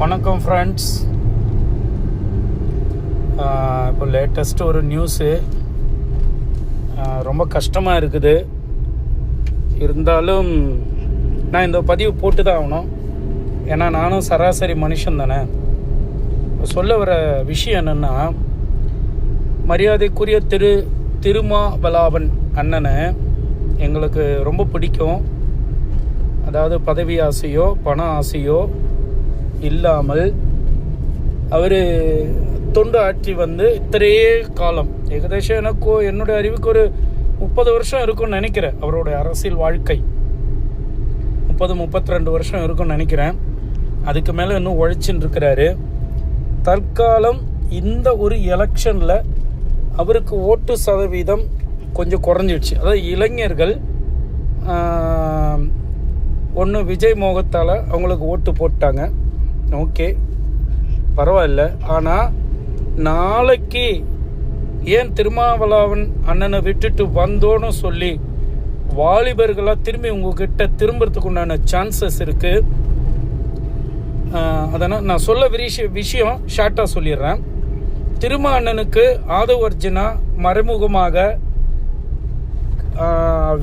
வணக்கம் ஃப்ரெண்ட்ஸ். இப்போ லேட்டஸ்ட் ஒரு நியூஸு ரொம்ப கஷ்டமாக இருக்குது. இருந்தாலும் நான் இந்த பதிவு போட்டு தான் ஆகணும். ஏன்னா நானும் சராசரி மனுஷன் தானே. சொல்ல வர விஷயம் என்னென்னா, மரியாதைக்குரிய திருமாவளவன் அண்ணனை எங்களுக்கு ரொம்ப பிடிக்கும். அதாவது பதவி ஆசையோ பண ஆசையோ இல்லாமல் அவர் தொண்டு ஆட்சி இத்தனையே காலம், ஏகദേശம் என்னுடைய அறிவுக்கு ஒரு 30 வருஷம் இருக்கும்னு நினைக்கிறேன். அவருடைய அரசியல் வாழ்க்கை 32 வருஷம் இருக்கும்னு நினைக்கிறேன். அதுக்கு மேலே இன்னும் உழைச்சின்னு இருக்கிறாரு. தற்காலம் இந்த ஒரு எலெக்ஷனில் அவருக்கு ஓட்டு சதவீதம் கொஞ்சம் குறைஞ்சிடுச்சு. அதாவது இளைஞர்கள் ஒன்று விஜய் மோகத்தால் அவங்களுக்கு ஓட்டு போட்டாங்க. ஓகே, பரவாயில்ல. ஆனால் நாளைக்கு ஏன் திருமாவளவன் அண்ணனை விட்டுட்டு வந்தோன்னு சொல்லி வாலிபர்களாக திரும்பி உங்ககிட்ட திரும்புறதுக்கு உண்டான சான்சஸ் இருக்குது. அதனால் நான் சொல்ல விஷயம் ஷார்ட்டாக சொல்லிடுறேன். திருமா அண்ணனுக்கு ஆதவ் அர்ஜுனா மறைமுகமாக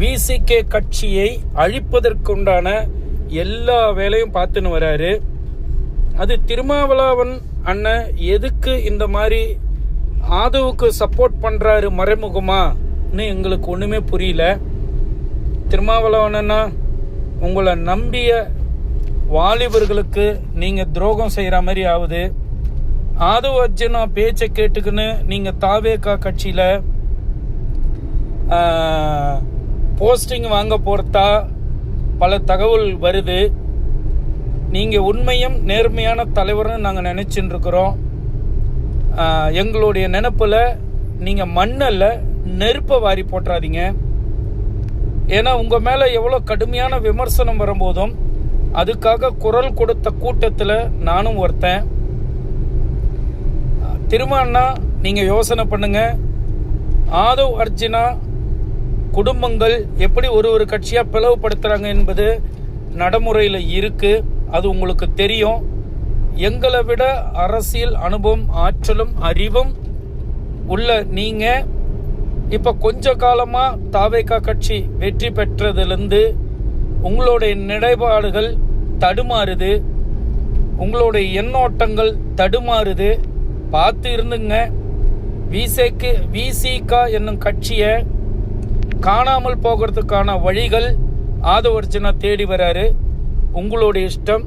விசிகே கட்சியை அழிப்பதற்குண்டான எல்லா வேலையும் பார்த்துன்னு வராரு. அது திருமாவளவன் அண்ணன் எதுக்கு இந்த மாதிரி ஆதவுக்கு சப்போர்ட் பண்ணுறாரு மறைமுகமான்னு எங்களுக்கு ஒன்றுமே புரியல. திருமாவளவன் அண்ணா, உங்களை நம்பிய வாலிபர்களுக்கு நீங்கள் துரோகம் செய்கிற மாதிரி ஆகுது. ஆதவ் அர்ஜுனா பேச்சை கேட்டுக்குன்னு நீங்கள் தாவேகா கட்சியில் போஸ்டிங் வாங்க போகிறதா பல தகவல் வருது. நீங்கள் உண்மையும் நேர்மையான தலைவர்னு நாங்கள் நினச்சின்னு இருக்கிறோம். எங்களுடைய நினைப்பில் நீங்கள் மண்ணில் நெருப்பை வாரி போட்டுறாதீங்க. ஏன்னா உங்கள் மேலே எவ்வளோ கடுமையான விமர்சனம் வரும்போதும் அதுக்காக குரல் கொடுத்த கூட்டத்தில் நானும் ஒருத்தன். திருமாண்ணா, நீங்கள் யோசனை பண்ணுங்க. ஆதவ் அர்ஜுனா குடும்பங்கள் எப்படி ஒரு கட்சியாக பிளவுபடுத்துகிறாங்க என்பது நடைமுறையில் இருக்குது. அது உங்களுக்கு தெரியும். எங்களை விட அரசியல் அனுபவம், ஆற்றலும் அறிவும் உள்ள நீங்கள் இப்போ கொஞ்ச காலமாக தாவேகா கட்சி வெற்றி பெற்றதுலேருந்து உங்களுடைய நிலைப்பாடுகள் தடுமாறுது, உங்களுடைய எண்ணோட்டங்கள் தடுமாறுது. பார்த்து இருந்துங்க. விசிகா என்னும் கட்சியை காணாமல் போகிறதுக்கான வழிகள் ஆதவ் அர்ஜுனா தேடி வராரு. உங்களுடைய இஷ்டம்.